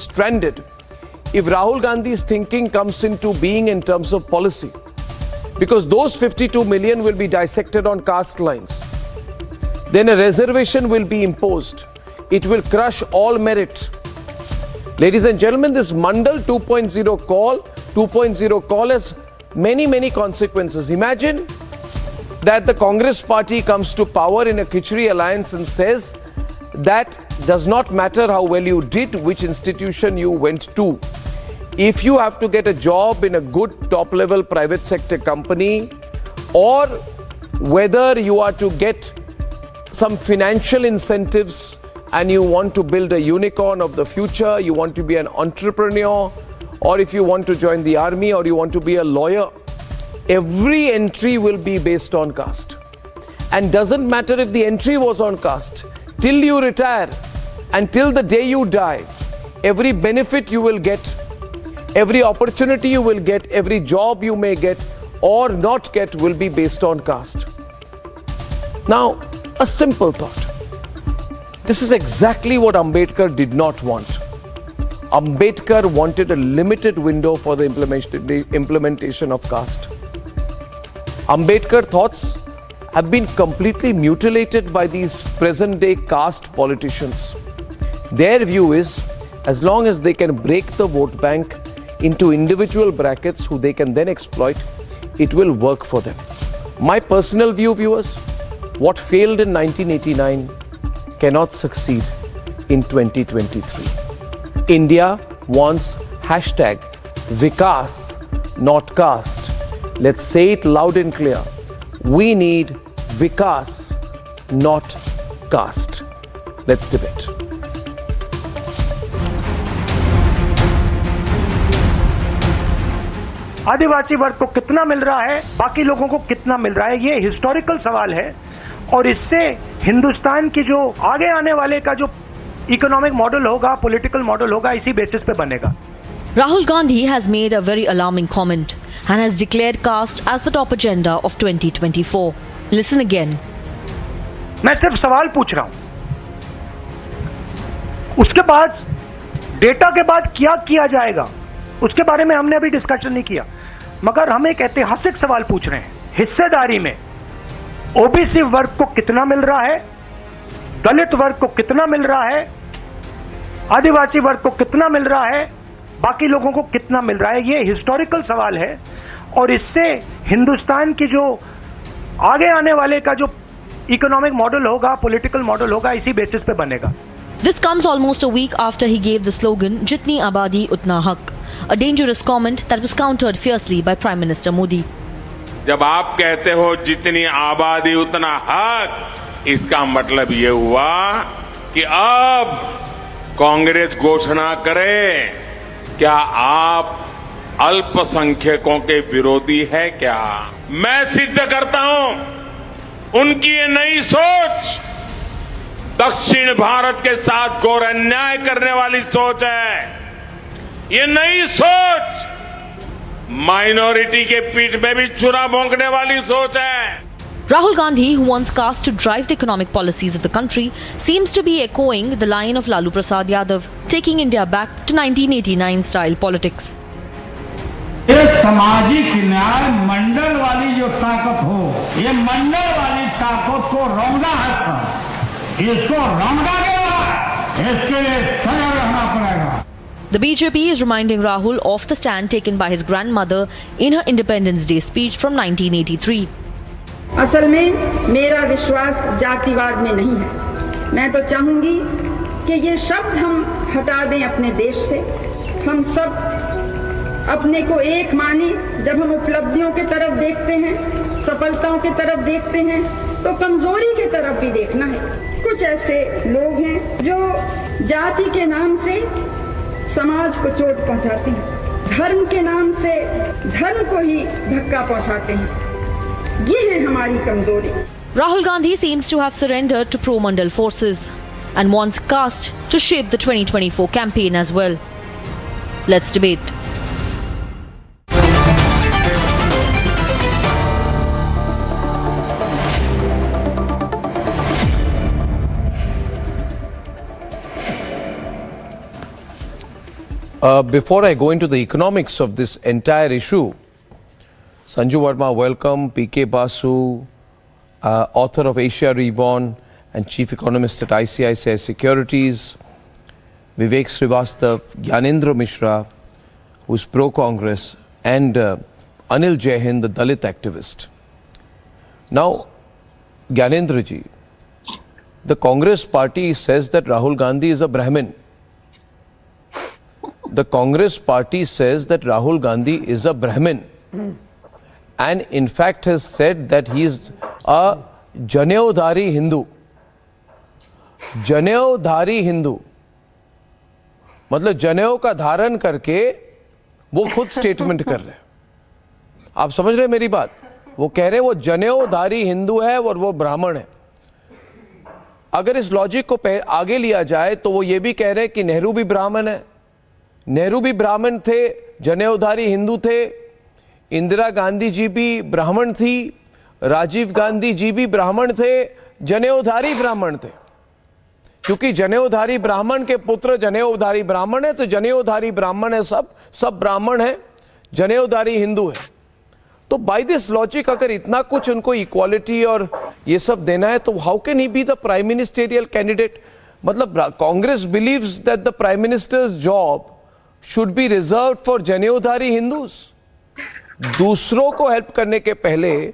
stranded if Rahul Gandhi's thinking comes into being in terms of policy. Because those 52 million will be dissected on caste lines. Then a reservation will be imposed. It will crush all merit. Ladies and gentlemen, this Mandal 2.0 call has many consequences. Imagine that the Congress party comes to power in a Khichdi alliance and says that does not matter how well you did, which institution you went to. If you have to get a job in a good top-level private sector company, or whether you are to get some financial incentives and you want to build a unicorn of the future, you want to be an entrepreneur, or if you want to join the army or you want to be a lawyer, every entry will be based on caste. And doesn't matter if the entry was on caste, till you retire and till the day you die, every benefit you will get, every opportunity you will get, every job you may get or not get will be based on caste. Now, a simple thought. This is exactly what Ambedkar did not want. Ambedkar wanted a limited window for the implementation of caste. Ambedkar thoughts have been completely mutilated by these present-day caste politicians. Their view is, as long as they can break the vote bank into individual brackets who they can then exploit, it will work for them. My personal view, viewers, what failed in 1989 cannot succeed in 2023. India wants #Vikas, not caste. Let's say it loud and clear. We need Vikas, not caste. Let's debate. आदिवासी वर्ग को कितना मिल रहा है, बाकी लोगों को कितना मिल रहा है, ये हिस्टोरिकल सवाल है और इससे हिंदुस्तान की जो आगे आने वाले का जो इकोनॉमिक मॉडल होगा, पॉलिटिकल मॉडल होगा, इसी बेसिस पे बनेगा. Rahul Gandhi has made a very alarming comment and has declared caste as the top agenda of 2024. Listen again. मैं सिर्फ सवाल पूछ रहा हूं. उसके बाद डेटा के बाद क्या किया जाएगा उसके बारे में हमने अभी डिस्कशन नहीं किया, मगर हम एक ऐतिहासिक सवाल पूछ रहे हैं. हिस्सेदारी में ओबीसी वर्ग को कितना मिल रहा है, दलित वर्ग को कितना मिल रहा है, आदिवासी वर्ग को कितना मिल रहा है, बाकी लोगों को कितना मिल रहा है, ये हिस्टोरिकल सवाल है और इससे हिंदुस्तान की जो आगे आने वाले का जो इकोनॉमिक मॉडल होगा, पॉलिटिकल मॉडल होगा, इसी बेसिस पे बनेगा. This comes almost a week after he gave the slogan Jitni Abadi Utna Haq, a dangerous comment that was countered fiercely by Prime Minister Modi. जब आप कहते हो जितनी आबादी उतना हक, इसका मतलब ये हुआ कि अब कांग्रेस घोषणा करे, क्या आप अल्पसंख्यकों के विरोधी है क्या? मैं सिद्ध करता हूं उनकी ये नई सोच दक्षिण भारत के साथ घोर अन्याय करने वाली सोच है. ये नई सोच माइनॉरिटी के पीठ में भी छुरा भोंकने वाली सोच है. Rahul Gandhi, who wants caste to drive the economic policies of the country, seems to be echoing the line of Lalu Prasad Yadav, taking India back to 1989 style politics. ये सामाजिक न्याय मंडल वाली जो ताकत हो, ये मंडल वाली ताकत को रौंदा है, इसको रौंदा गया, इसके लिए सजग रहना पड़ेगा. The BJP is reminding Rahul of the stand taken by his grandmother in her Independence Day speech from 1983. असल में मेरा विश्वास जातिवाद में नहीं है. मैं तो चाहूंगी कि ये शब्द हम हटा दें अपने देश से. हम सब अपने को एक माने. जब हम उपलब्धियों की तरफ देखते हैं, सफलताओं की तरफ देखते हैं, तो कमजोरी की तरफ भी देखना है. कुछ ऐसे लोग हैं जो जाति के नाम से समाज को चोट पहुंचाते हैं, धर्म के नाम से धर्म को ही धक्का पहुंचाते हैं. ये है हमारी कमजोरी. Rahul Gandhi seems to have surrendered to pro-Mandal forces and wants caste to shape the 2024 campaign as well. Let's debate. Before I go into the economics of this entire issue, Sanju Verma, welcome. PK Basu, author of Asia Reborn and chief economist at ICICI Securities. Vivek Srivastav, Gyanendra Mishra, who is pro-Congress, and Anil Jaihind, the Dalit activist. Now, Gyanendra ji, the Congress party says that Rahul Gandhi is a Brahmin. The Congress party says that Rahul Gandhi is a Brahmin. And in fact has said that he is a Janeodhari Hindu. Janeodhari Hindu. मतलब जनेऊ का धारण करके वो खुद statement कर रहे हैं. आप समझ रहे हैं मेरी बात? वो कह रहे हैं वो जनेऊधारी हिंदू है और वो ब्राह्मण है. अगर इस लॉजिक को आगे लिया जाए तो वो ये भी कह रहे हैं कि नेहरू भी ब्राह्मण है. नेहरू भी ब्राह्मण थे, जनेऊधारी हिंदू थे. इंदिरा गांधी जी भी ब्राह्मण थी, राजीव गांधी जी भी ब्राह्मण थे, जनेऊधारी ब्राह्मण थे. क्योंकि जनेऊधारी ब्राह्मण के पुत्र जनेऊधारी ब्राह्मण है, तो जनेऊधारी ब्राह्मण है, सब ब्राह्मण है, जनेऊधारी हिंदू है. तो बाय दिस लॉजिक अगर इतना कुछ उनको इक्वालिटी और ये सब देना है तो how can he be the prime ministerial candidate? मतलब Congress believes that the prime minister's job should be reserved for janeudhari Hindus. दूसरों को हेल्प करने के पहले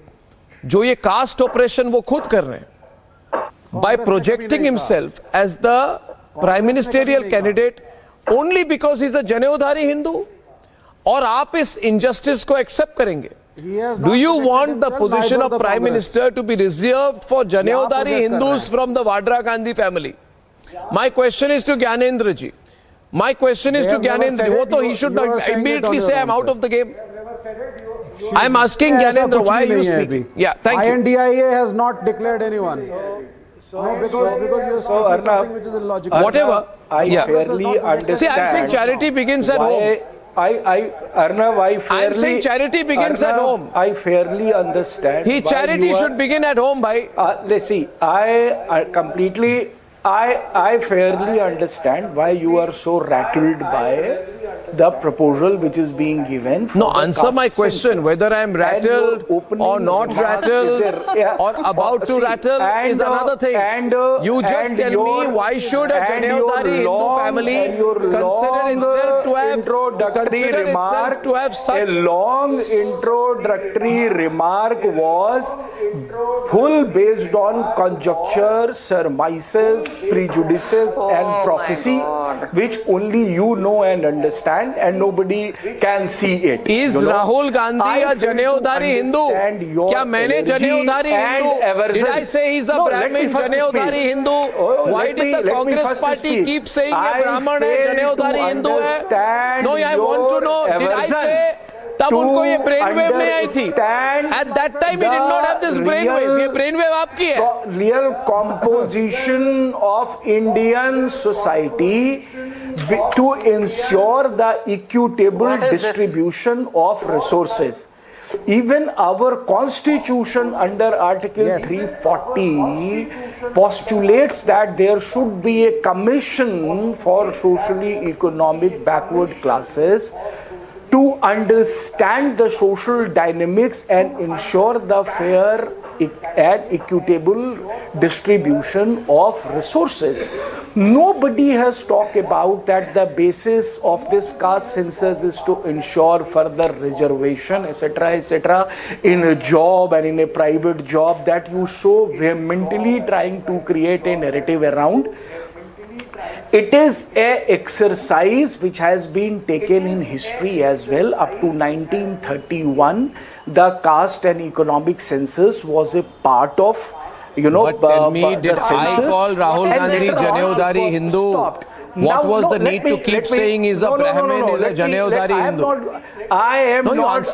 जो ये कास्ट ऑपरेशन वो खुद कर रहे हैं by projecting himself as the prime ministerial candidate only because he's a Janeodhari Hindu. और आप इस injustice को accept करेंगे? Do you want the position of prime minister to be reserved for Janeodhari Hindus from the Vadra Gandhi family? My question is to Gyanendra ji. My question is to Gyanendra. वो तो he should not immediately say I'm out of the game. I'm asking Gyanendra, why are you speaking? Yeah, thank you. INDIA has not declared anyone. Because you're Arnab, which is illogical. Whatever. I fairly understand. See, I'm saying charity begins at home. Arnab, I'm saying charity begins at home. I fairly understand. Charity should begin at home, bhai. Let's see. I completely, I fairly understand why you are so rattled by the proposal which is being given. No, answer my question. Whether I am rattled or not rattled or about to rattle is another thing. You just tell me, why should a Janeodhari Hindu family consider itself to have such... A long introductory remark was full based on conjecture, surmises, prejudices and prophecy, which only you know and understand. And nobody can see it. Is Rahul Gandhi a Janeodhari Hindu? क्या मैंने Janeodhari Hindu? Did I say he's a Brahmin Janeodhari Hindu? Why did the Congress party keep saying ये ब्राह्मण है, Janeodhari Hindu है? No, I want to know. Did I say? तब उनको ये brainwave नहीं आई थी. At that time he did not have this brainwave. ये brainwave आपकी है. Real composition of Indian society to ensure the equitable distribution of resources. Even our constitution under Article 340 postulates that there should be a commission for socially economic backward classes to understand the social dynamics and ensure the fair and equitable distribution of resources. Nobody has talked about that the basis of this caste census is to ensure further reservation, etc., in a job and in a private job that you so vehemently trying to create a narrative around. It is an exercise which has been taken in history as well. Up to 1931, the caste and economic census was a part of, but tell me, did I call Rahul Gandhi Janeodhari Hindu? What was the need to keep saying he's a Brahmin, he's a Janeodhari Hindu? I am not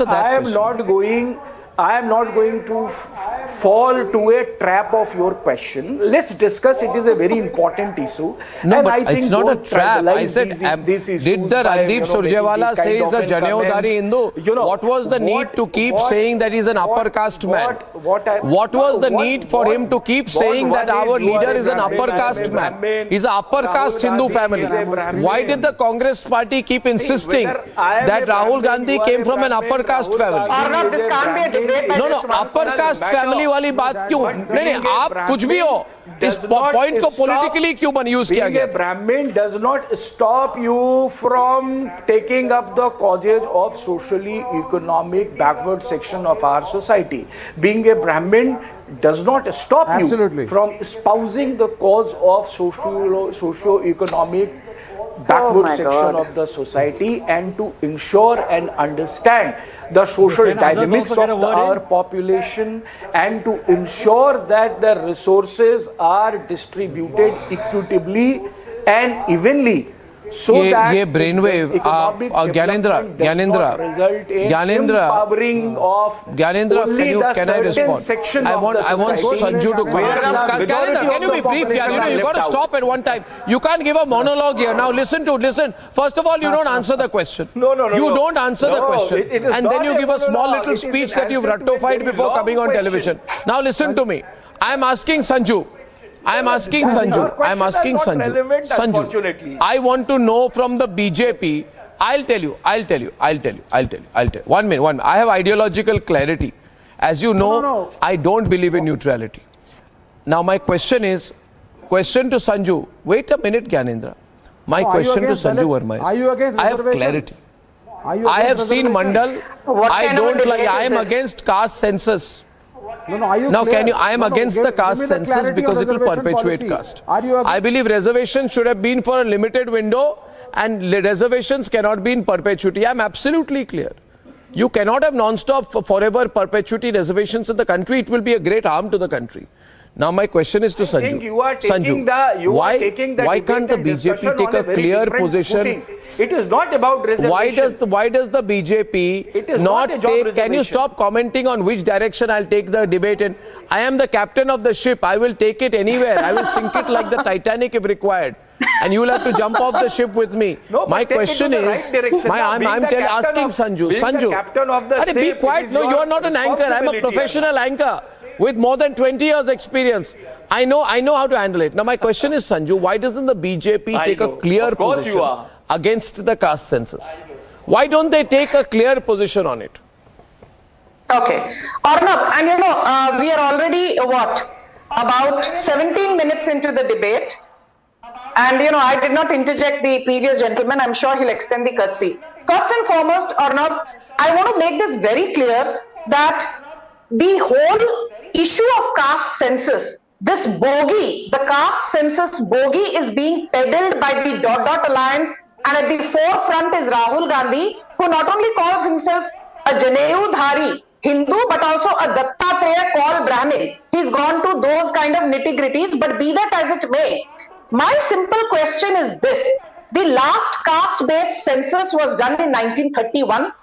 I am not going to fall to a trap of your question. Let's discuss. It is a very important issue. No, and but I think it's not a don't trap. I trivialize said, these issues did the by, Randeep Surjewala say he's a Janeodhari Hindu? What was the need to keep saying that he's an upper caste man? What was the need for him to keep saying that our leader is an upper caste man? He's an upper caste Hindu family. Why did the Congress party keep insisting that Rahul Gandhi came from an upper caste family? Arnab, this can't be a debate. No, upper caste family वाली बात क्यों? नहीं, आप कुछ भी हो, इस point को politically क्यों यूज किया गया? Being a Brahmin does not stop you from taking up the causes of socially economic backward section of our society. Being a Brahmin does not stop you from espousing the cause of socio-economic backward section of the society, and to ensure and understand the social dynamics of our population, and to ensure that the resources are distributed equitably and evenly, so that ये brainwave Gyanendra can I respond? I want Sanju to comment. Can you be brief here? You got to stop at one time. You can't give a monologue here. Now listen. First of all, you don't answer the question. You don't answer the question, and then you give a small little speech that you've ratified before coming on television. Now listen to me. I am asking Sanju. Sanju, I want to know from the BJP. I'll tell you. 1 minute. I have ideological clarity. As you know, I don't believe in neutrality. Now my question to Sanju. Wait a minute, Gyanendra. My question to Sanju Verma is, I have clarity. I have seen Mandal. I don't like. I am against caste census. Now, I am against the caste census because it will perpetuate caste. I believe reservations should have been for a limited window, and reservations cannot be in perpetuity. I am absolutely clear. You cannot have non-stop forever perpetuity reservations in the country. It will be a great harm to the country. Now my question is to Sanju. Why can't the BJP take a clear position? It is not about reservation. Why does the BJP not take? Can you stop commenting on which direction I'll take the debate in? I am the captain of the ship. I will take it anywhere. I will sink it like the Titanic if required. And you will have to jump off the ship with me. My question is, I'm asking Sanju. Sanju, be quiet. No, you are not an anchor. I'm a professional anchor with more than 20 years experience. I know how to handle it. Now my question is, Sanju, why doesn't the BJP take a clear position against the caste census? Why don't they take a clear position on it? Okay. Arnab, and we are already, about 17 minutes into the debate. And, I did not interject the previous gentleman. I'm sure he'll extend the courtesy. First and foremost, Arnab, I want to make this very clear that the whole issue of caste census, this bogey, the caste census bogey is being peddled by the Dot Alliance, and at the forefront is Rahul Gandhi, who not only calls himself a Janeudhari Hindu, but also a Dattatreya called Brahmin. He's gone to those kind of nitty-gritties, but be that as it may, my simple question is this. The last caste-based census was done in 1931.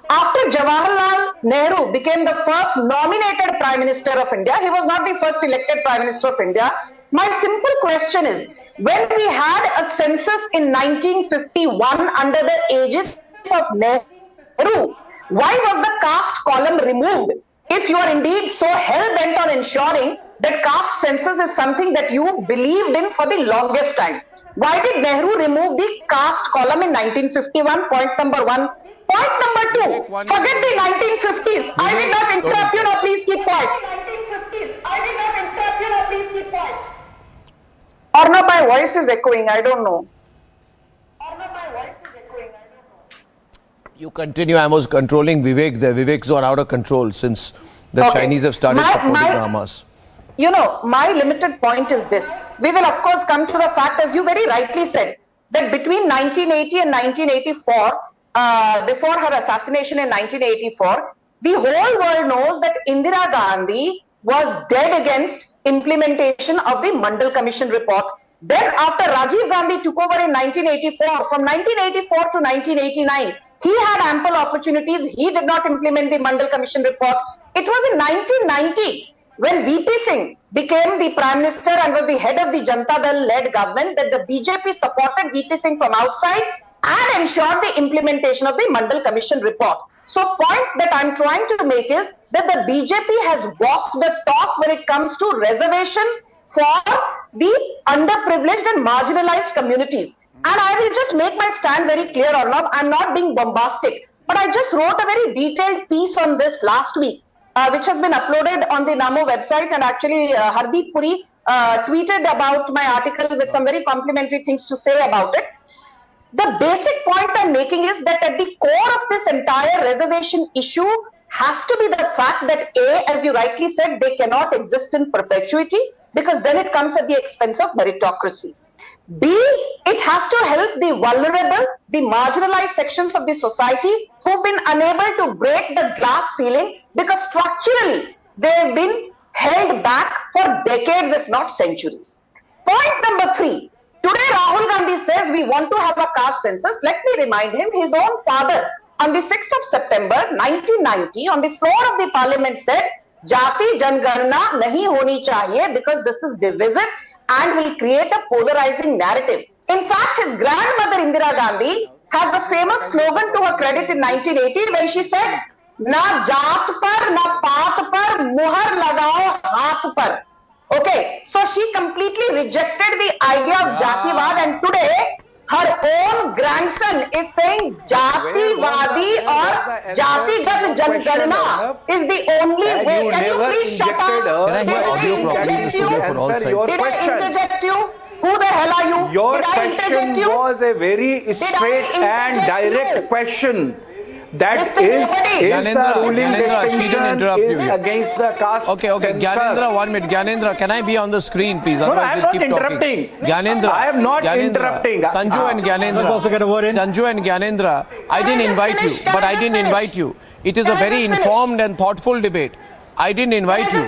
After Jawaharlal Nehru became the first nominated Prime Minister of India, he was not the first elected Prime Minister of India. My simple question is, when we had a census in 1951 under the aegis of Nehru, why was the caste column removed? If you are indeed so hell-bent on ensuring that caste census is something that you've believed in for the longest time, why did Nehru remove the caste column in 1951? Point number one. Point number two, forget the 1950s. I did not interrupt you, now please keep quiet. 1950s. I did not interrupt you, now please keep quiet. Arnab, my voice is echoing, I don't know. You continue. I was controlling Vivek there. Vivek's are out of control since the Chinese have started supporting Hamas. My limited point is this. We will of course come to the fact, as you very rightly said, that between 1980 and 1984, before her assassination in 1984, the whole world knows that Indira Gandhi was dead against implementation of the Mandal Commission report. Then after Rajiv Gandhi took over in 1984, from 1984 to 1989, he had ample opportunities. He did not implement the Mandal Commission report. It was in 1990 when VP Singh became the Prime Minister and was the head of the Janata Dal-led government that the BJP supported VP Singh from outside and ensured the implementation of the Mandal Commission report. So point that I'm trying to make is that the BJP has walked the talk when it comes to reservation for the underprivileged and marginalized communities. And I will just make my stand very clear, Arnab. I'm not being bombastic, but I just wrote a very detailed piece on this last week, which has been uploaded on the NAMO website. And actually, Hardeep Puri tweeted about my article with some very complimentary things to say about it. The basic point I'm making is that at the core of this entire reservation issue has to be the fact that A, as you rightly said, they cannot exist in perpetuity because then it comes at the expense of meritocracy. B, it has to help the vulnerable, the marginalized sections of the society who've been unable to break the glass ceiling because structurally they've been held back for decades, if not centuries. Point number 3. Today, Rahul Gandhi says we want to have a caste census. Let me remind him, his own father, on the 6th of September 1990, on the floor of the parliament said, Jati Jangarna nahi honi chahiye because this is divisive and will create a polarizing narrative. In fact, his grandmother Indira Gandhi has the famous slogan to her credit in 1980 when she said, Na jaat par, na paat par, muhar lagao haath par. Okay, so she completely rejected the idea of Jativad, and today her own grandson is saying Jativadi or Jatigat Jangarna is the only way. Can you please shut up? Can I hear audio properly? Did I interject you? Who the hell are you? Your question was a very straight and direct question. That is the ruling distinction is against the caste census. Gyanendra, 1 minute. Gyanendra, can I be on the screen, please? No, I am not interrupting. Gyanendra, I am not interrupting. Sanju and Gyanendra. Let's also get a word in. Sanju and Gyanendra, I didn't invite you, but I didn't invite you. It is a very informed and thoughtful debate. I didn't invite you.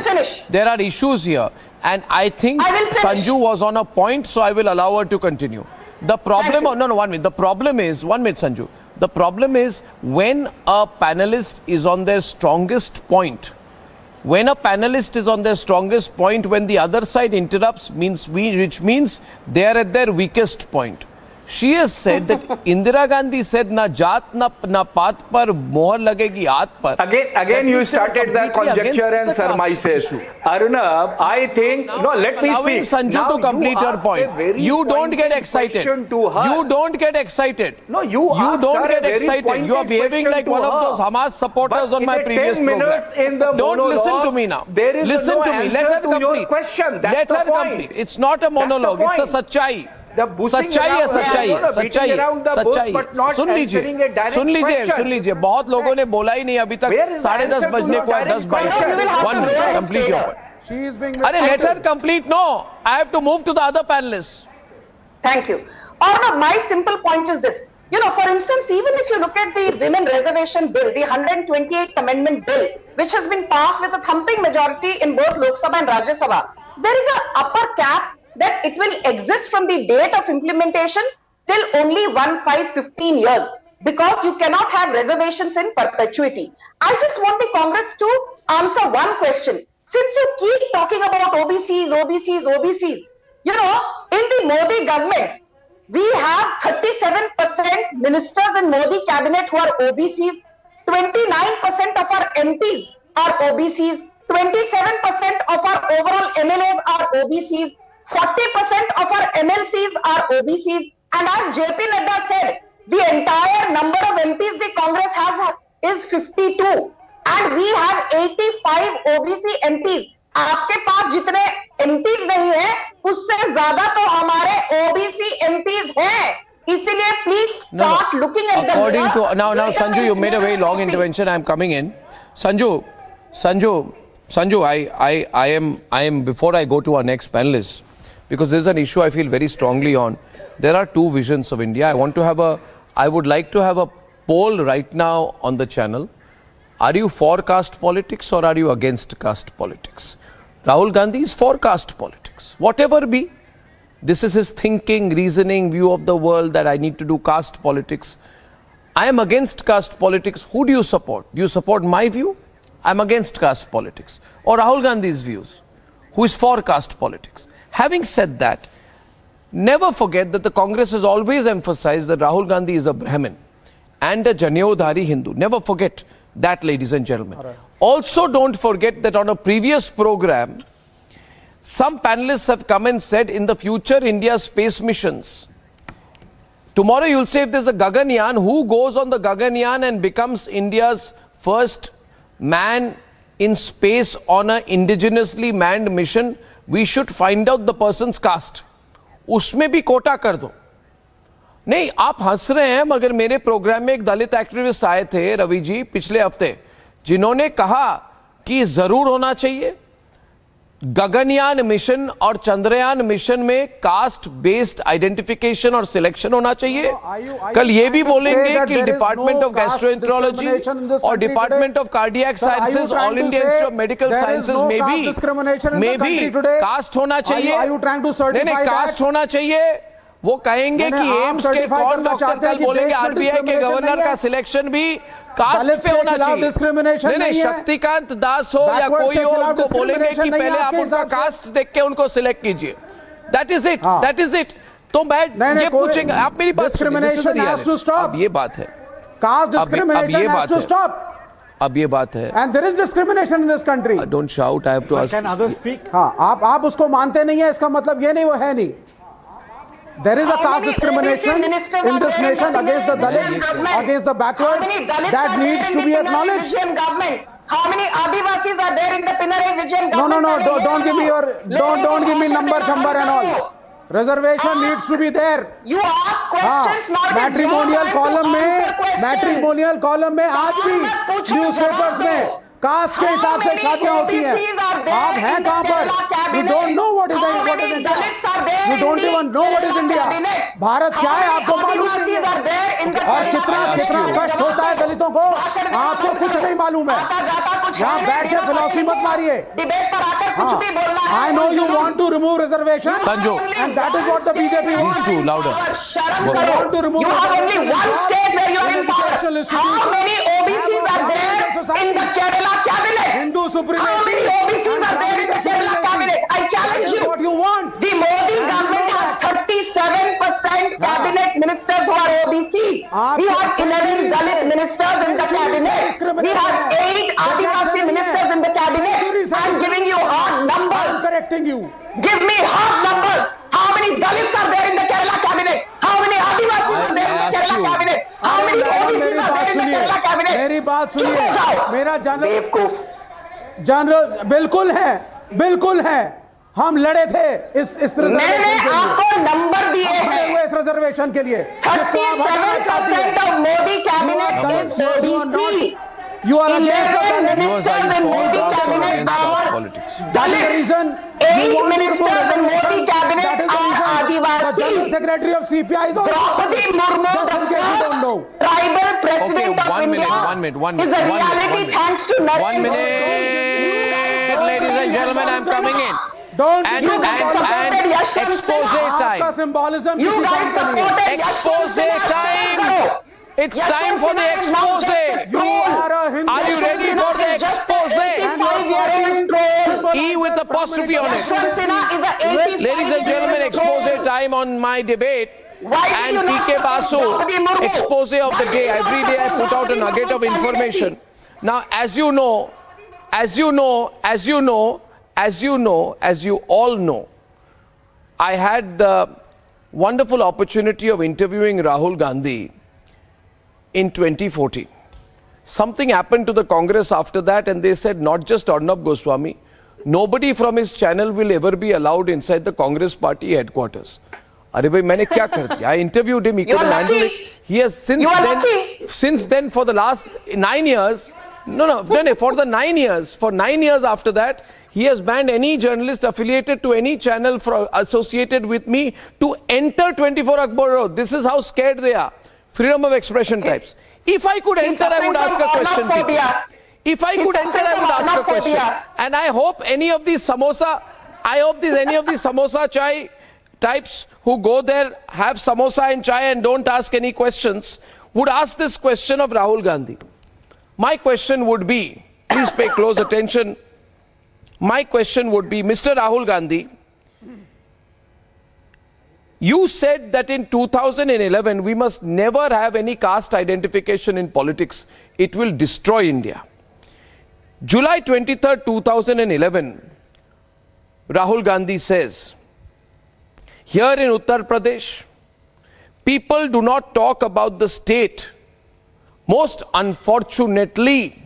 There are issues here, and I think Sanju was on a point, so I will allow her to continue. The problem, no, 1 minute. The problem is, 1 minute, Sanju. The problem is when a panelist is on their strongest point, when the other side interrupts, which means they are at their weakest point. She has said that Indira Gandhi said, na jaat na paat par mohar lagegi haath par. Again you started the conjecture and surmises. Arnab, I think, no, let me speak. Sanju now to complete her point. You don't get excited. You don't get excited. No, you don't get excited. You are behaving like one of those Hamas supporters on my previous program. Don't listen to me now. Listen to me. Let her complete. Let her complete. It's not a monologue. It's a sachai. सच्चाई है सुन लीजिए बहुत लोगों ने बोला ही नहीं अभी तक 10:30 बजने को है 10:22 1 minute complete your point अरे let her complete no I have to move to the other panelists. Thank you. Arnab, my simple point is this. You know, for instance, even if you look at the Women Reservation Bill, the 128th Amendment Bill, which has been passed with a thumping majority in both Lok Sabha and Rajya Sabha, there is an upper cap that it will exist from the date of implementation till only 15 years because you cannot have reservations in perpetuity. I just want the Congress to answer one question. Since you keep talking about OBCs, you know, in the Modi government, we have 37% ministers in Modi cabinet who are OBCs, 29% of our MPs are OBCs, 27% of our overall MLAs are OBCs, 40% of our MLCs are OBCs, and as JP Nadda said, the entire number of MPs the Congress has is 52, and we have 85 OBC MPs. आपके पास जितने MPs नहीं है, उससे ज़्यादा तो हमारे OBC MPs हैं. इसीलिए please start looking at the according to now Sanju, you made a very long intervention. I am coming in. Sanju, I am before I go to our next panelist, because this is an issue I feel very strongly on. There are two visions of India. I would like to have a poll right now on the channel. Are you for caste politics or are you against caste politics? Rahul Gandhi is for caste politics. Whatever be, this is his thinking, reasoning, view of the world that I need to do caste politics. I am against caste politics. Who do you support? Do you support my view I'm against caste politics, or Rahul Gandhi's views, who is for caste politics. Having said that, never forget that the Congress has always emphasized that Rahul Gandhi is a Brahmin and a Janyodhari Hindu. Never forget that, ladies and gentlemen. Right. Also, don't forget that on a previous program, some panelists have come and said in the future India's space missions, tomorrow you'll say if there's a Gaganyaan, who goes on the Gaganyaan and becomes India's first man in space on an indigenously manned mission, we should find out the person's caste. उसमें भी कोटा कर दो. नहीं, आप हंस रहे हैं, मगर मेरे प्रोग्राम में एक दलित एक्टिविस्ट आए थे रवि जी पिछले हफ्ते, जिन्होंने कहा कि जरूर होना चाहिए गगनयान मिशन और चंद्रयान मिशन में कास्ट बेस्ड आइडेंटिफिकेशन और सिलेक्शन होना चाहिए. कल ये भी बोलेंगे कि डिपार्टमेंट ऑफ गैस्ट्रोएंटरोलॉजी और department of cardiac sciences, all India institute of medical sciences में भी कास्ट होना चाहिए. नहीं, कास्ट होना चाहिए. वो कहेंगे कि एम्स के कौन डॉक्टर, कल बोलेंगे आरबीआई के गवर्नर का सिलेक्शन भी कास्ट पे होना चाहिए. नहीं, शक्तिकांत दास हो या कोई हो, उनको बोलेंगे कि पहले आप उनका कास्ट देख के उनको सिलेक्ट कीजिए. That is it, that is it. तो मैं ये पूछेंगे, आप मेरी बात सुनिए. अब ये बात है, अब ये बात है. And there is discrimination in this country. Don't shout. I have to ask. Can others speak? हाँ, आप उसको मानते नहीं है, इसका मतलब ये नहीं वो है नहीं. There is a caste discrimination in this nation against the Dalits, against the backwards, that needs to be acknowledged. How many Adivasis are there in the Pinarayi Vijayan government? No, don't give me don't give me number and all. Reservation needs to be there. You ask questions, not matrimonial column में आज भी newspapers में cast के हिसाब से शादियां होती हैं. आप हैं कहां पर? You don't know what is India. You don't even know what is India. Bharat क्या है आपको मालूम नहीं है. और कितना कष्ट होता है दलितों को आपको कुछ नहीं मालूम है. यहाँ बैठ के फिलॉसफी मत मारिए. I know you want to remove reservation, Sanju, and that is what the BJP wants. These two louder. You want to remove. You have only one state where you are in power. How many OBCs are there in the Kerala cabinet? Hindu supremacy. How many OBCs are there in the Kerala cabinet? I challenge you. What you want? The Modi government has 37% cabinet ministers who are OBCs. We have 11 Dalit ministers in the cabinet. We have 8 Adivasi ministers in the cabinet. I'm giving you hard numbers. I'm correcting you. Give me hard numbers. How many Dalits are there in the Kerala cabinet? How many Adivasis are there in the Kerala cabinet? How many OBCs are there in the Kerala cabinet? मेरी बात सुनिए. मेरा बेवकूफ general बिल्कुल है. हम लड़े थे इस मैंने आपको नंबर दिए हैं इस रिजर्वेशन के लिए. 37% of Modi cabinet is OBC. You are 11 ministers in Modi cabinet are Dalits. 8 ministers in Modi cabinet are Adivasi. The General Secretary of CPI is also Draupadi Murmu, the first tribal president of India, is a reality thanks to Narendra. 1 minute, ladies and gentlemen, I'm coming in. And expose time. Symbolism. You guys supported Expose time. It's time for the expose. Are you ready for the expose? E with apostrophe on it. Ladies and gentlemen, expose time on my debate. And PK Basu, expose of the day. Every day I put out a nugget of information. Now, as you all know, I had the wonderful opportunity of interviewing Rahul Gandhi in 2014. Something happened to the Congress after that, and they said not just Arnab Goswami, nobody from his channel will ever be allowed inside the Congress party headquarters. Arey bhai, maine kya kar diya? I interviewed him, he couldn't handle it. He has since then for the last 9 years, for 9 years after that, he has banned any journalist affiliated to any channel associated with me to enter 24 Akbar Road. This is how scared they are. Freedom of expression types. If I could enter, I would ask a question. If I could enter, I would ask a question. And I hope any of these samosa chai types who go there, have samosa and chai and don't ask any questions, would ask this question of Rahul Gandhi. My question would be, please pay close attention. My question would be, Mr. Rahul Gandhi, you said that in 2011 we must never have any caste identification in politics. It will destroy India. July 23rd, 2011, Rahul Gandhi says, here in Uttar Pradesh, people do not talk about the state. Most unfortunately,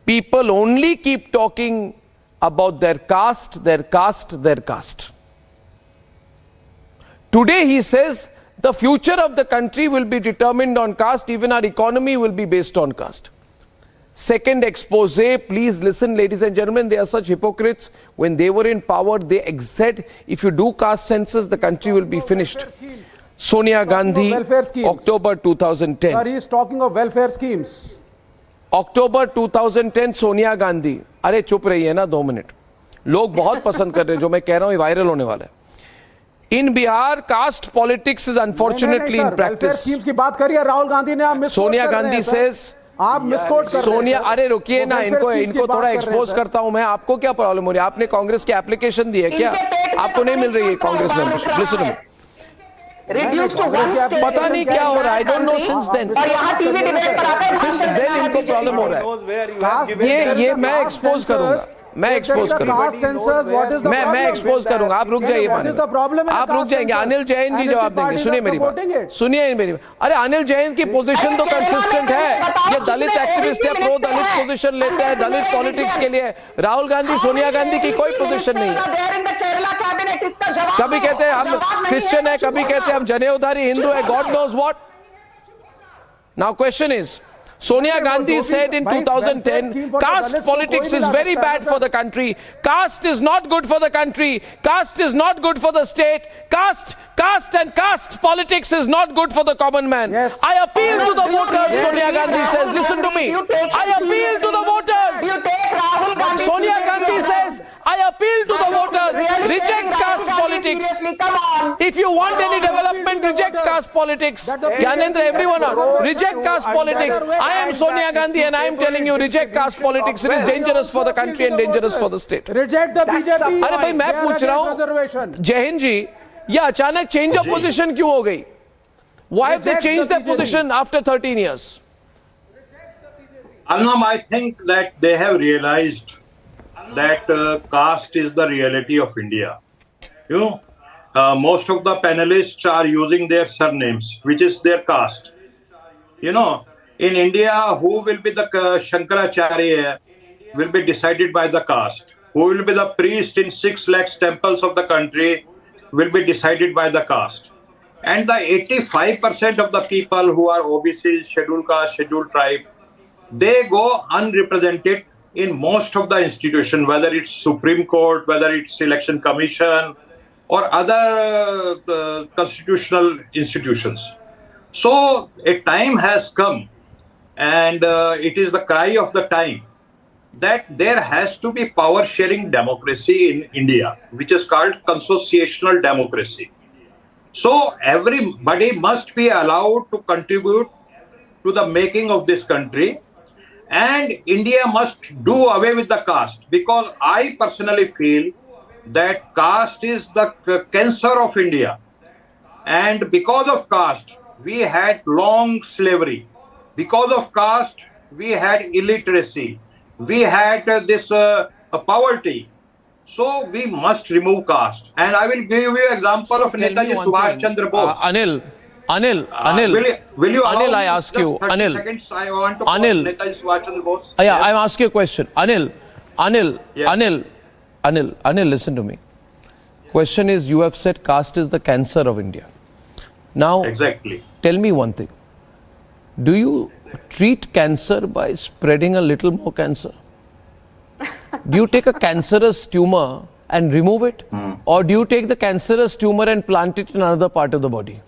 people only keep talking about their caste, their caste, their caste. Today he says the future of the country will be determined on caste, even our economy will be based on caste. Second expose, please listen ladies and gentlemen, they are such hypocrites. When they were in power, they said if you do caste census, the country will be finished. Sonia Gandhi, October 2010. Sir, he is talking of welfare schemes. October 2010, Sonia Gandhi. अरे चुप रहिए ना 2 minute. लोग बहुत पसंद कर रहे हैं जो मैं कह रहा हूँ, ये वायरल होने वाला है. In Bihar, caste politics is unfortunately in practice. schemes की बात करिए राहुल गांधी ने, आप Sonia Gandhi says, आप मिसकोट कर रहे हैं. सोनिया, अरे रुकिए ना, इनको थोड़ा एक्सपोज करता हूं मैं. आपको क्या प्रॉब्लम हो रही है? आपने कांग्रेस की एप्लीकेशन दी है क्या? आपको नहीं मिल रही है Congress membership? Listen to me. पता नहीं क्या हो रहा है. I don't know since then. Since then इनको प्रॉब्लम हो रहा है. ये मैं एक्सपोज करूंगा. मैं एक्सपोज करूंगा. मैं एक्सपोज करूंगा. आप रुक जाइए. आप रुक जाएंगे. अनिल जैन जी जवाब देंगे. सुनिए मेरी बात. सुनिए मेरी बात. अरे अनिल जैन की पोजीशन तो कंसिस्टेंट है. ये दलित एक्टिविस्ट है, प्रो दलित पोजीशन लेते हैं दलित पॉलिटिक्स के लिए. राहुल गांधी, सोनिया गांधी की कोई पोजीशन नहीं है. कभी कहते हैं हम क्रिश्चियन है, कभी कहते हैं हम जनेऊधारी हिंदू है. God knows what. Now question is, Sonia Gandhi said in 2010, caste politics is very bad for the country. Caste is not good for the country. Caste is not good for the state. Caste and caste politics is not good for the common man. Yes. I appeal to the voters, Sonia Gandhi says. Listen to me. I appeal to the voters. Sonia Gandhi says, I appeal to the voters. Reject caste politics. If you want any development, reject caste politics. Gyanendra, everyone, reject caste politics. I am Sonia Gandhi and I am telling you, reject caste politics. It is dangerous for the country and dangerous for the state. Reject the BJP. अरे भाई मैं पूछ रहा हूँ, जय हिंद जी, ये अचानक change of position क्यों हो गई? Why have they changed their position after 13 years? Arnab, I think that they have realized that caste is the reality of India. You know, most of the panelists are using their surnames, which is their caste. You know, in India, who will be the Shankaracharya will be decided by the caste. Who will be the priest in 6 lakh temples of the country will be decided by the caste. And the 85% of the people who are OBC, scheduled caste, scheduled tribe, they go unrepresented in most of the institutions, whether it's Supreme Court, whether it's Election Commission, or other constitutional institutions. So a time has come, and it is the cry of the time, that there has to be power sharing democracy in India, which is called consociational democracy. So everybody must be allowed to contribute to the making of this country, and India must do away with the caste, because I personally feel that caste is the cancer of India. And because of caste, we had long slavery. Because of caste, we had illiteracy. We had this poverty. So we must remove caste. And I will give you an example of Netaji Subhash Chandra Bose. Anil, will you allow I ask you, 30 Anil, seconds? I want to Anil, quote Netaji Subhash Chandra Bose. Yeah, Yes. I'm asking you a question. Anil, listen to me. Question is, you have said caste is the cancer of India. Now, Exactly. tell me one thing. Do you treat cancer by spreading a little more cancer? Do you take a cancerous tumor and remove it? Or do you take the cancerous tumor and plant it in another part of the body?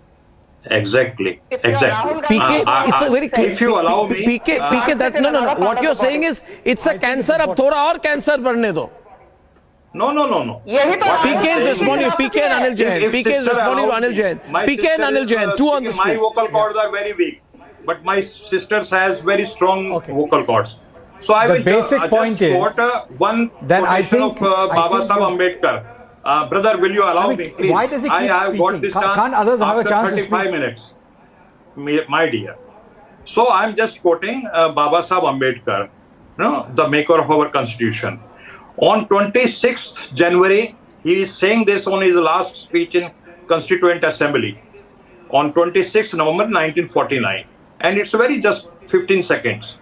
Exactly. PK, it's a very clear. If you allow me, PK, that no. What you're saying is, it's a cancer. अब थोड़ा और cancer बढ़ने दो. No. PK is responding. PK and Anil Jain. PK is responding to Anil Jain. PK and Anil Jain. Two on the My screen. vocal cords are very weak, but my sisters has very strong vocal cords. So I The will basic point just is quote one that I quotation think- of I Baba think Sahib you- Ambedkar. Brother, will you allow me, please? why does he keep I have got speaking? this chance Can't others have a after chance to 35 speak? minutes, my dear. So I'm just quoting Baba Sahib Ambedkar, the maker of our constitution. On 26th January, he is saying this on his last speech in Constituent Assembly on 26th November 1949. And it's very just 15 seconds.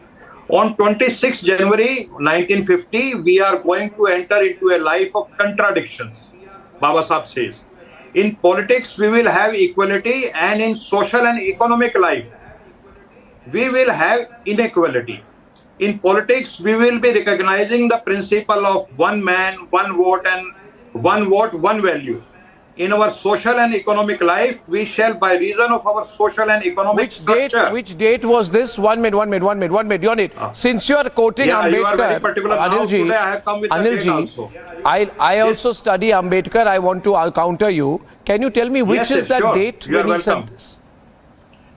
On 26th January 1950, we are going to enter into a life of contradictions, Baba Sahib says. In politics, we will have equality, and in social and economic life, we will have inequality. In politics, we will be recognizing the principle of one man, one vote, and one vote, one value. In our social and economic life, we shall, by reason of our social and economic structure. Which date was this? One minute. Unit. Since you are quoting Yeah, you are very Ambedkar, particular now. Anilji, Today I have come with the date also. I also study Ambedkar. I want to counter you. Can you tell me which is that sure. date You are when he said welcome. this?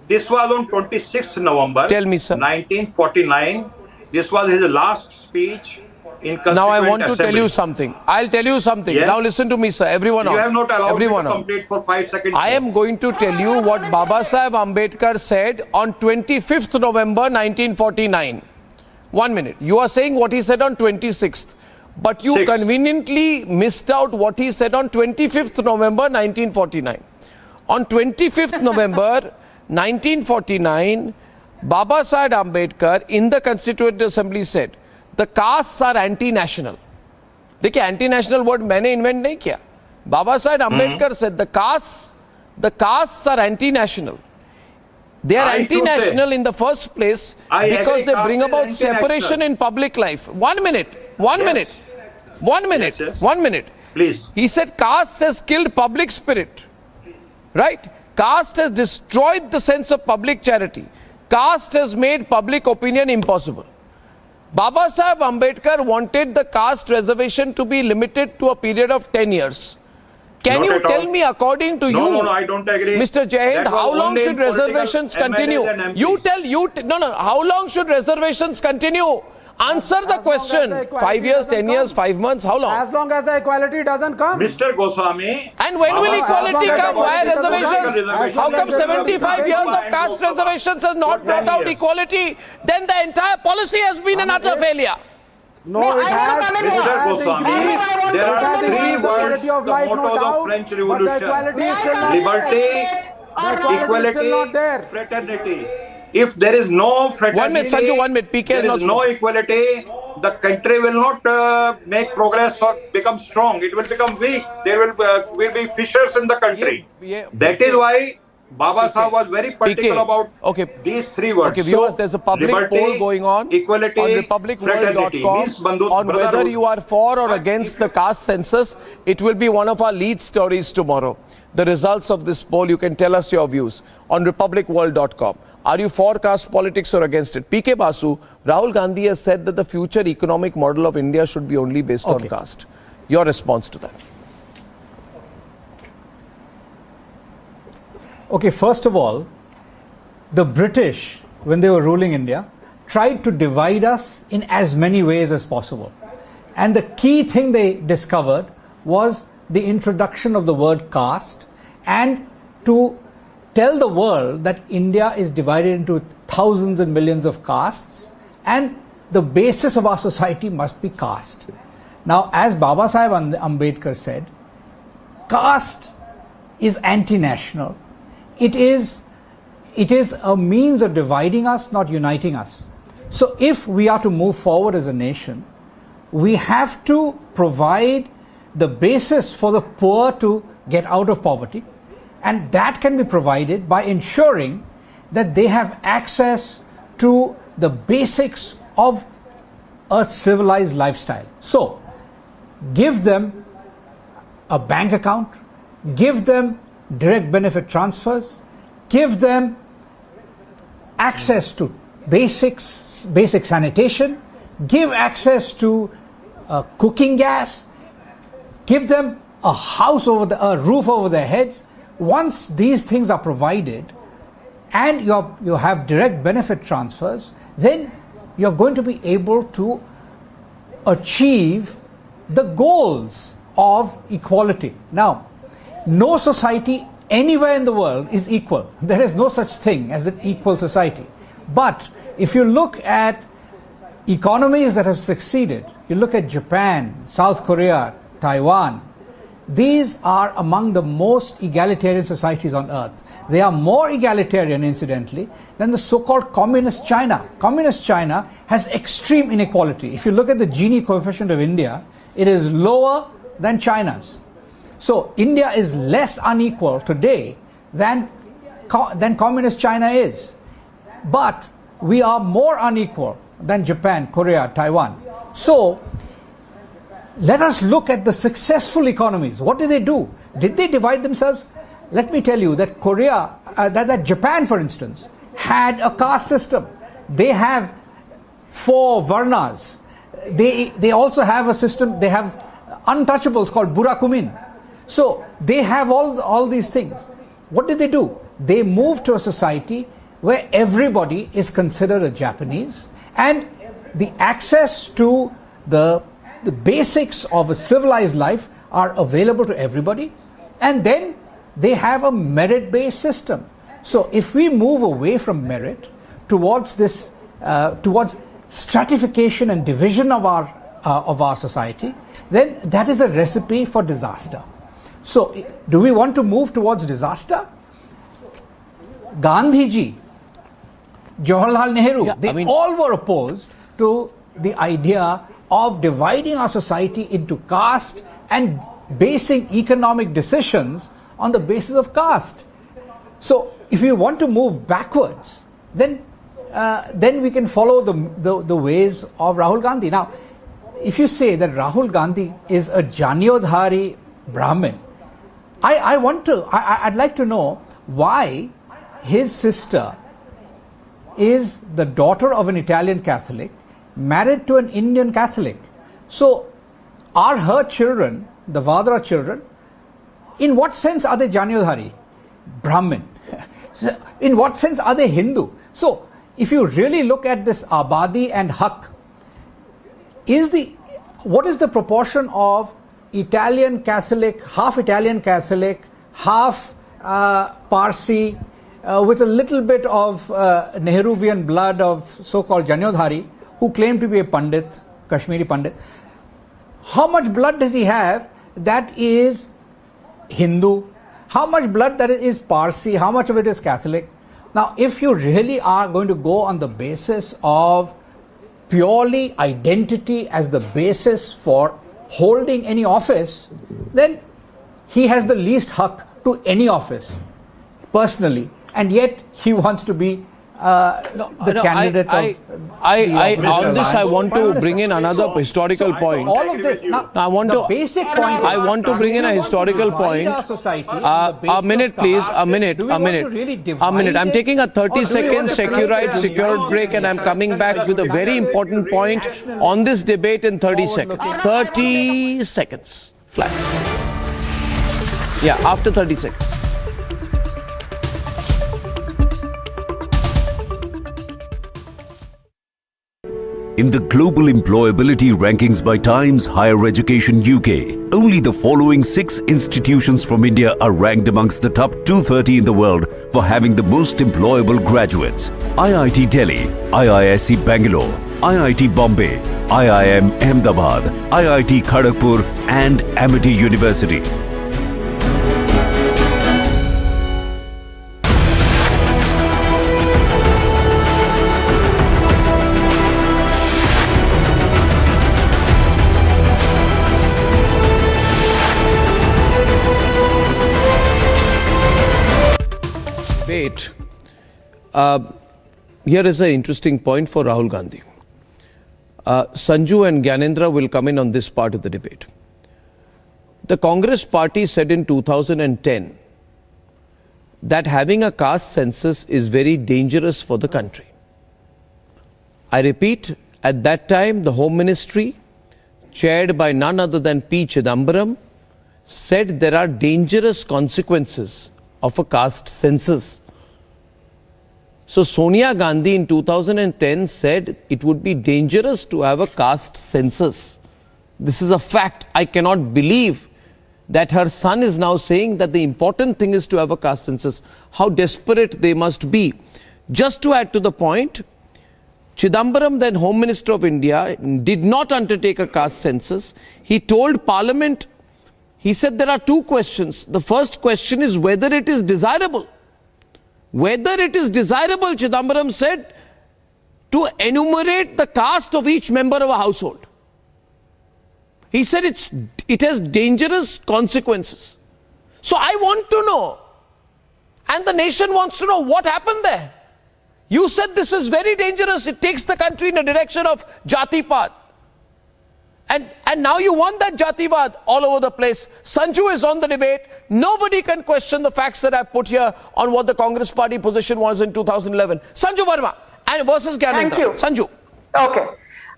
This was on 26th November Tell me, sir. 1949. This was his last speech in Constituent Now I want to Assembly. tell you something. I'll tell you something. Yes. Now listen to me, sir. Everyone You on. have not allowed Everyone me to on. complete for 5 seconds. I am going to tell you what Baba Sahib Ambedkar said on 25th November 1949. 1 minute. You are saying what he said on 26th. But you Six. conveniently missed out what he said on 25th November 1949. On 25th November 1949, Baba Sahib Ambedkar in the Constituent Assembly said, the castes are anti-national. देखिए anti-national word मैंने invent नहीं किया. Baba Sahib Ambedkar said the castes are anti-national. They are I too anti-national say. in the first place I because agree, they caste bring is about anti-national. separation in public life. 1 minute. Yes. 1 minute. Please. He said caste has killed public spirit. Right? Caste has destroyed the sense of public charity. Caste has made public opinion impossible. Baba Sahib Ambedkar wanted the caste reservation to be limited to a period of 10 years. Can Not you at tell all. me, according to No, you, no, I don't agree. Mr. Jahind, That was how long only should in political reservations MLAs continue? and MPs. No, how long should reservations continue? Answer the As long as question. the equality 5 years, doesn't 10 years, come. 5 months, how long? As long as the equality doesn't come. Mr. Goswami. And when will Baba equality Sahib come? Why Ambedkar reservations? reservations. How come 75 years of caste reservations has not For 10 brought out years. equality? Then the entire policy has been an utter failure. No, it I has. want to come in it here. Mr. has Goswami, increased. there It are has three increased the words, quality of the life, no mottos of doubt, French but the Revolution. equality is still not Liberty, there. The equality is equality, still not there. fraternity. If there is no fraternity, 1 minute, Sanju, 1 minute. PK is there not is no equality, the country will not make progress or become strong. It will become weak. There will be fissures in the country. Yeah, That is why Baba Sahib was very particular about these three words. Okay, viewers, there's a public liberty, poll going on equality, fraternity. Means republicworld.com on whether you are for or against the caste census. It will be one of our lead stories tomorrow. The results of this poll, you can tell us your views on republicworld.com. Are you for caste politics or against it? PK Basu, Rahul Gandhi has said that the future economic model of India should be only based on caste. Your response to that? Okay, first of all, the British, when they were ruling India, tried to divide us in as many ways as possible. And the key thing they discovered was the introduction of the word caste, and to tell the world that India is divided into thousands and millions of castes, and the basis of our society must be caste. Now, as Baba Sahib Ambedkar said, caste is anti-national. It is a means of dividing us, not uniting us. So if we are to move forward as a nation, we have to provide the basis for the poor to get out of poverty, and that can be provided by ensuring that they have access to the basics of a civilized lifestyle. So give them a bank account, give them direct benefit transfers, give them access to basic sanitation, give access to cooking gas, give them a roof over their heads. Once these things are provided and you have direct benefit transfers, then you're going to be able to achieve the goals of equality. Now, no society anywhere in the world is equal. There is no such thing as an equal society. But if you look at economies that have succeeded, you look at Japan, South Korea, Taiwan, these are among the most egalitarian societies on earth. They are more egalitarian, incidentally, than the so-called communist China. Communist China has extreme inequality. If you look at the Gini coefficient of India, it is lower than China's. So India is less unequal today than communist China is. But we are more unequal than Japan, Korea, Taiwan. So let us look at the successful economies. What did they do? Did they divide themselves? Let me tell you that that Japan, for instance, had a caste system. They have 4 varnas. They also have a system, they have untouchables called burakumin. So they have all these things. What did they do? They moved to a society where everybody is considered a Japanese, and the access to the basics of a civilized life are available to everybody, and then they have a merit-based system. So if we move away from merit towards this, towards stratification and division of our society, then that is a recipe for disaster. So do we want to move towards disaster? Gandhiji, Jawaharlal Nehru, they all were opposed to the idea of dividing our society into caste and basing economic decisions on the basis of caste. So if you want to move backwards, then we can follow the ways of Rahul Gandhi. Now, if you say that Rahul Gandhi is a Janyodhari Brahmin, I'd like to know why his sister is the daughter of an Italian Catholic married to an Indian Catholic. So are her children, the Vadra children, in what sense are they Janyodhari? Brahmin. In what sense are they Hindu? So if you really look at this Abadi and Haq, what is the proportion of Italian Catholic, half Parsi, with a little bit of Nehruvian blood of so-called Janyodhari, who claim to be a Pandit, Kashmiri Pandit? How much blood does he have that is Hindu? How much blood that is Parsi? How much of it is Catholic? Now, if you really are going to go on the basis of purely identity as the basis for holding any office, then he has the least haq to any office, personally, and yet he wants to be the candidate on this, I want to bring in another historical point. All of this, now, I want to basic point. I want to bring in a historical point. A minute, please. A minute. I'm taking a 30-second secured break, and I'm coming back with a very important point on this debate in 30 seconds. 30 seconds flat. Yeah, after 30 seconds. In the global employability rankings by Times Higher Education UK, only the following 6 institutions from India are ranked amongst the top 230 in the world for having the most employable graduates: IIT Delhi, IISc Bangalore, IIT Bombay, IIM Ahmedabad, IIT Kharagpur and Amity University. Here is an interesting point for Rahul Gandhi. Sanju and Gyanendra will come in on this part of the debate. The Congress party said in 2010 that having a caste census is very dangerous for the country. I repeat, at that time the Home Ministry, chaired by none other than P. Chidambaram, said there are dangerous consequences of a caste census. So Sonia Gandhi in 2010 said it would be dangerous to have a caste census. This is a fact. I cannot believe that her son is now saying that the important thing is to have a caste census. How desperate they must be. Just to add to the point, Chidambaram, then Home Minister of India, did not undertake a caste census. He told Parliament, he said there are two questions. The first question is whether it is desirable. Whether it is desirable, Chidambaram said, to enumerate the caste of each member of a household. He said it has dangerous consequences. So I want to know, and the nation wants to know, what happened there. You said this is very dangerous. It takes the country in a direction of Jativad. And now you want that Jativad all over the place. Sanju is on the debate. Nobody can question the facts that I put here on what the Congress party position was in 2011. Sanju Verma and versus Gyanendra. Thank you. Sanju. Okay.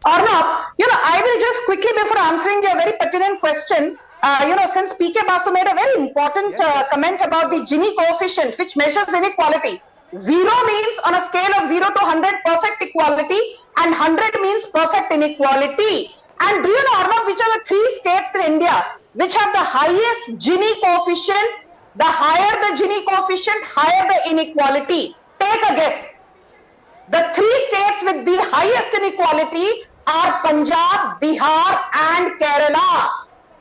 Arnab, I will just quickly, before answering your very pertinent question, since P.K. Basu made a very important comment about the Gini coefficient, which measures inequality. 0 means on a scale of 0 to 100, perfect equality, and 100 means perfect inequality. And do you know, Arnab, which are the 3 states in India which have the highest Gini coefficient? The higher the Gini coefficient, higher the inequality. Take a guess. The 3 states with the highest inequality are Punjab, Bihar and Kerala.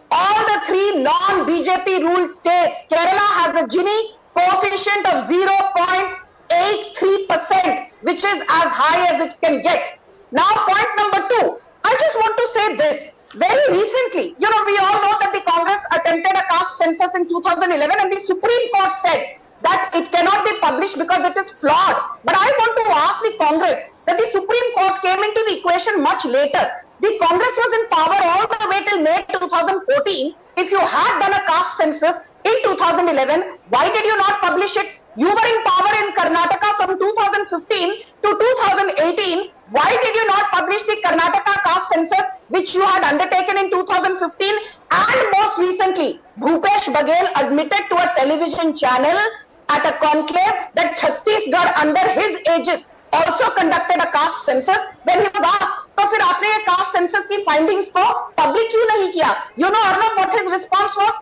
All the 3 non-BJP ruled states. Kerala has a Gini coefficient of 0.83%, which is as high as it can get. Now, point number 2. I just want to say this. Very recently, we all know that the Congress attempted a caste census in 2011 and the Supreme Court said that it cannot be published because it is flawed. But I want to ask the Congress that the Supreme Court came into the equation much later. The Congress was in power all the way till May 2014. If you had done a caste census in 2011, why did you not publish it? You were in power in Karnataka from 2015 to 2018. Why did you not publish the Karnataka caste census, which you had undertaken in 2015? And most recently, Bhupesh Baghel admitted to a television channel at a conclave that Chhattisgarh, under his aegis, also conducted a caste census. When he was asked, तो फिर आपने ये caste census की findings को public क्यों नहीं किया? You know, Arnab, what his response was?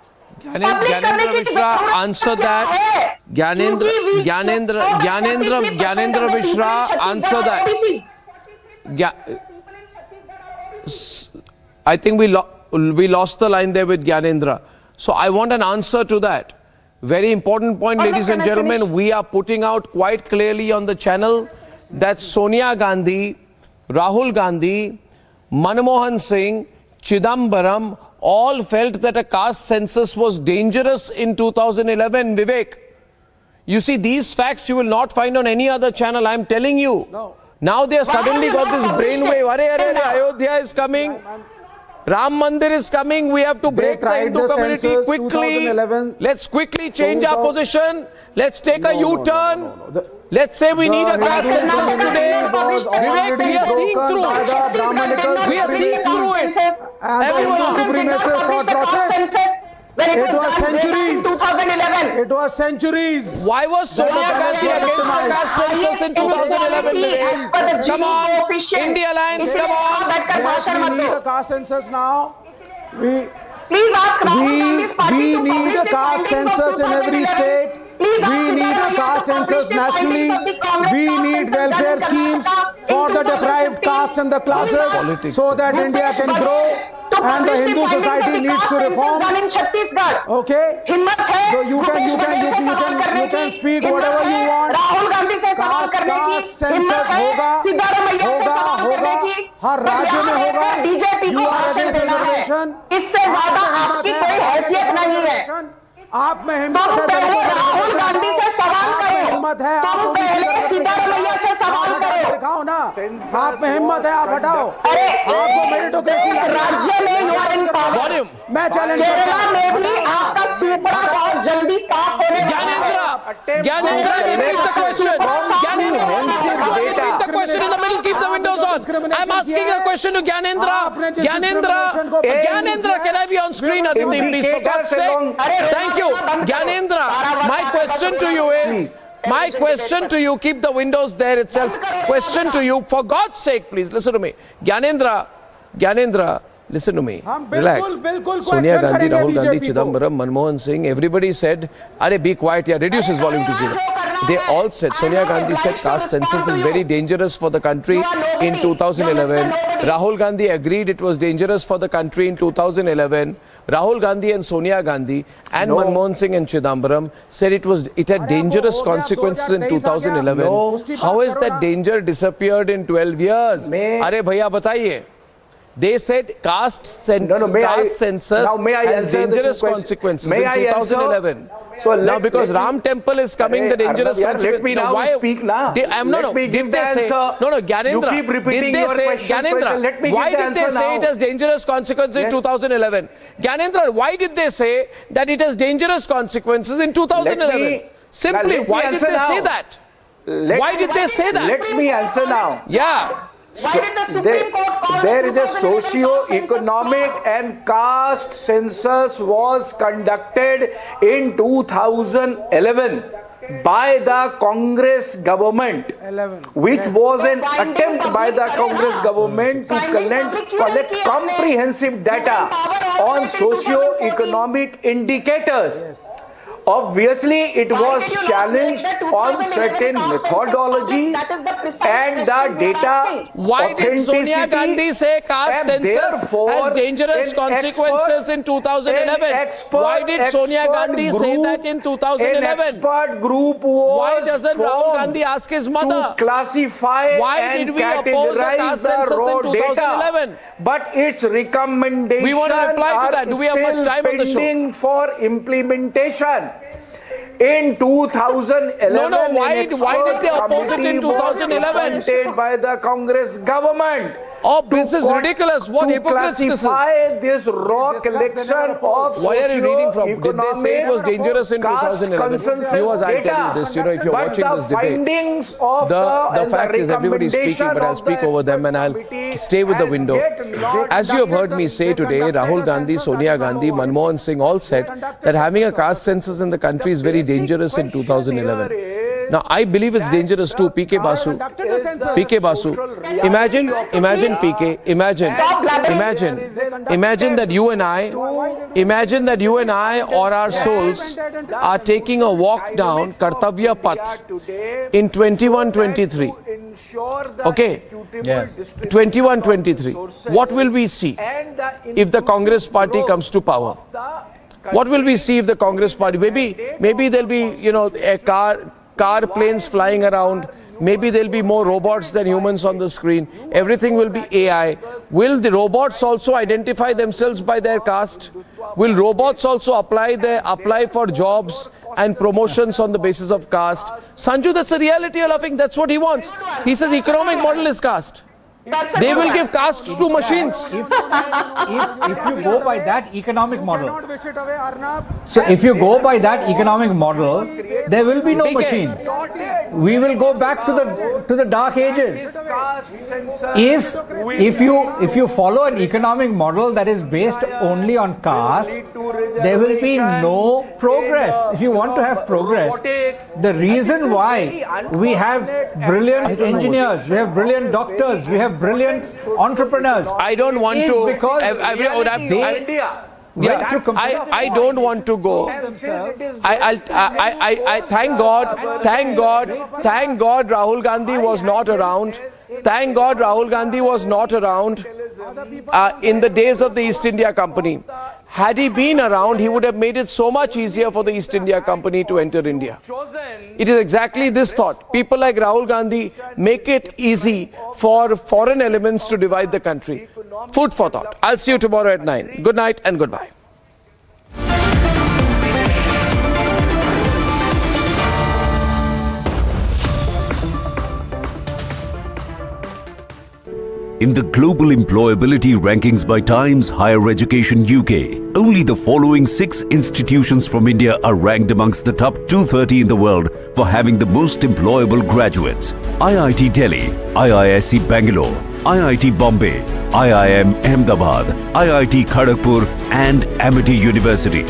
Gyanendra Mishra, answer that. Gyanendra Mishra, answer that. I think we lost the line there with Gyanendra. So I want an answer to that. Very important point, ladies and gentlemen. We are putting out quite clearly on the channel that Sonia Gandhi, Rahul Gandhi, Manmohan Singh, Chidambaram all felt that a caste census was dangerous in 2011. Vivek, you see, these facts you will not find on any other channel. I am telling you. No. Now they have suddenly got this brainwave. Ayodhya is coming. Ram Mandir is coming. We have to break the Hindu community quickly. Let's quickly change our position. Let's take a U-turn. Let's say we need a caste census today. Vivek, we are seeing through it. We are seeing through it. Everyone. It was centuries. 2011. It was centuries. Why was Sonia Gandhi against the caste census in 2011? Come on, India Alliance, come on. Yes, we need a caste census now. Please ask we need a caste census in every state. We need a caste census nationally. We need welfare schemes for the deprived castes and the classes so that India can grow. And the Hindu society needs to reform. Okay? So you can speak whatever you want. Rahul Gandhi से सवाल करने की हिम्मत है, सिद्धारमैया से सवाल करने की, हर राज्य में होगा। बीजेपी को भाषण देना है, इससे ज्यादा आपकी कोई हैसियत नहीं है। आप में हिम्मत तुम पहले राहुल गांधी से सवाल करो, तुम पहले सिद्धारमैया से सवाल करो। दिखाओ ना, आप में हिम्मत है, आप हटाओ। अरे आपको मेरिटोक्रेसी राज्य में यू आर इन पावर। मैं चैलेंज केरला में भी आपका सुपड़ा बहुत जल्दी साफ होने Gyanendra, repeat the question. Gyanendra, repeat the question in the middle. Keep the windows on. I'm asking a question to Gyanendra. Gyanendra, can I be on screen, Aditi, please, for God's sake? Thank you. Gyanendra, my question to you is, my question to you, keep the windows there itself. Question to you, for God's sake, please, listen to me. Gyanendra, listen to me. Relax. Sonia Gandhi, Rahul Gandhi, Chidambaram, Manmohan Singh, everybody said, "Arey, be quiet, yeah, reduce his volume to 0." They all said, Sonia Gandhi said caste census is very dangerous for the country in 2011. Rahul Gandhi agreed it was dangerous for the country in 2011. Rahul Gandhi and Sonia Gandhi and Manmohan Singh and Chidambaram said it had dangerous consequences in 2011. How has that danger disappeared in 12 years? Arey bhaiya bataiye. They said caste census has dangerous consequences in 2011. So now because Ram Temple is coming, the dangerous consequences. Let me now speak now. Let me give the answer. Gyanendra, you keep repeating your questions. Gyanendra, why did they say it has dangerous consequences in 2011? Gyanendra, why did they say that it has dangerous consequences in 2011? Simply, why did they say that? Why did they say that? Let me answer now. Yeah. Why did the Supreme Court call there is a socio-economic and caste census was conducted in 2011 by the Congress government, which was an attempt by the Congress government to collect comprehensive data on socio-economic indicators. Obviously, it was challenged on certain methodology and the data Why did Sonia Gandhi say caste census has dangerous consequences in 2011? Why did Sonia Gandhi say that in 2011? An expert group was Why doesn't Rahul Gandhi ask his mother? To classify and categorize the raw data. But its recommendations we want to reply to that. Do we have much time on the show? Pending for implementation. In 2011, why did they oppose it in 2011? By the Congress government. Oh, this is ridiculous. What hypocrisy this is. Classify this raw collection of Why are you reading from? Did they say it was dangerous in 2011? Viewers, I'll tell you this, if you're watching this debate, the fact is everybody is speaking, but I'll speak over them and I'll stay with the window. As you have heard me say today, Rahul Gandhi, Sonia Gandhi, Manmohan Singh all said that having a caste census in the country is very dangerous in 2011. Now, I believe it's dangerous too, PK Basu. Imagine PK, imagine that you and I or our souls are taking a walk down Kartavya Path in 2123. Okay, 2123. What will we see if the Congress party comes to power? What will we see if the Congress party, maybe there'll be, a car planes flying around. Maybe there'll be more robots than humans on the screen. Everything will be AI. Will the robots also identify themselves by their caste? Will robots also apply for jobs and promotions on the basis of caste? Sanju, that's a reality you're laughing. That's what he wants. He says economic model is caste. They will give caste to machines. If you go by that economic model, so if you go by that economic model, there will be no machines. We will go back to the dark ages. If you follow an economic model that is based only on caste, there will be no progress. If you want to have progress, the reason why we have brilliant engineers, we have brilliant doctors, we have brilliant entrepreneurs. I don't want to. Because I don't want to go. I thank God Rahul Gandhi was not around. Thank God Rahul Gandhi was not around in the days of the East India Company. Had he been around, he would have made it so much easier for the East India Company to enter India. It is exactly this thought. People like Rahul Gandhi make it easy for foreign elements to divide the country. Food for thought. I'll see you tomorrow at 9. Good night and goodbye. In the global employability rankings by Times Higher Education UK, only the following 6 institutions from India are ranked amongst the top 230 in the world for having the most employable graduates: IIT Delhi, IISc Bangalore, IIT Bombay, IIM Ahmedabad, IIT Kharagpur and Amity University.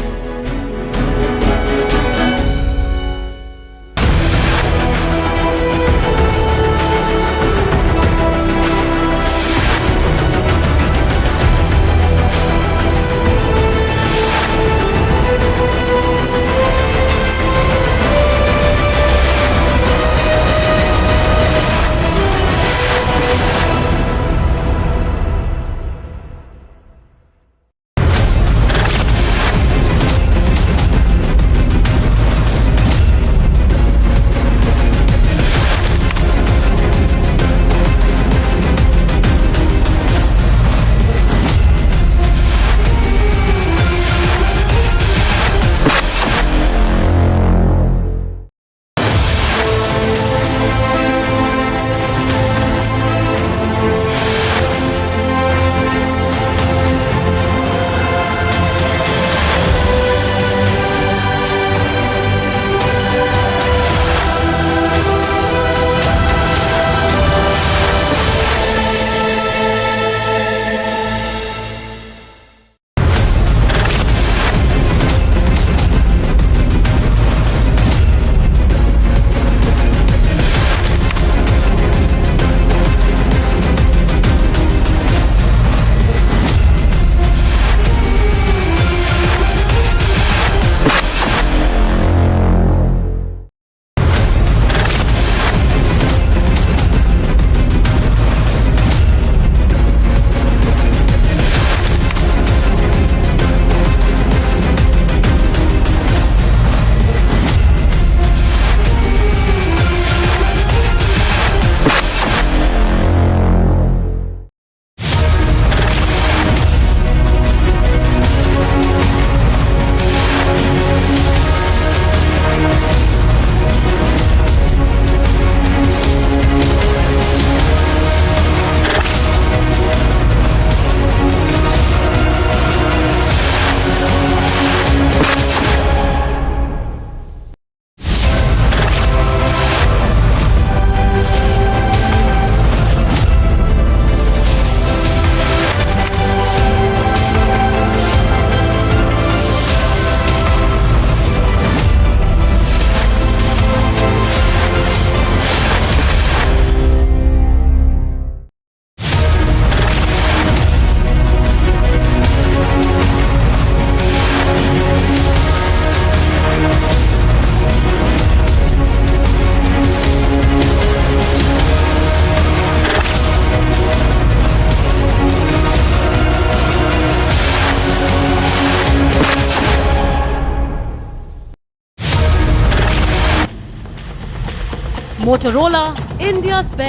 Motorola, India's best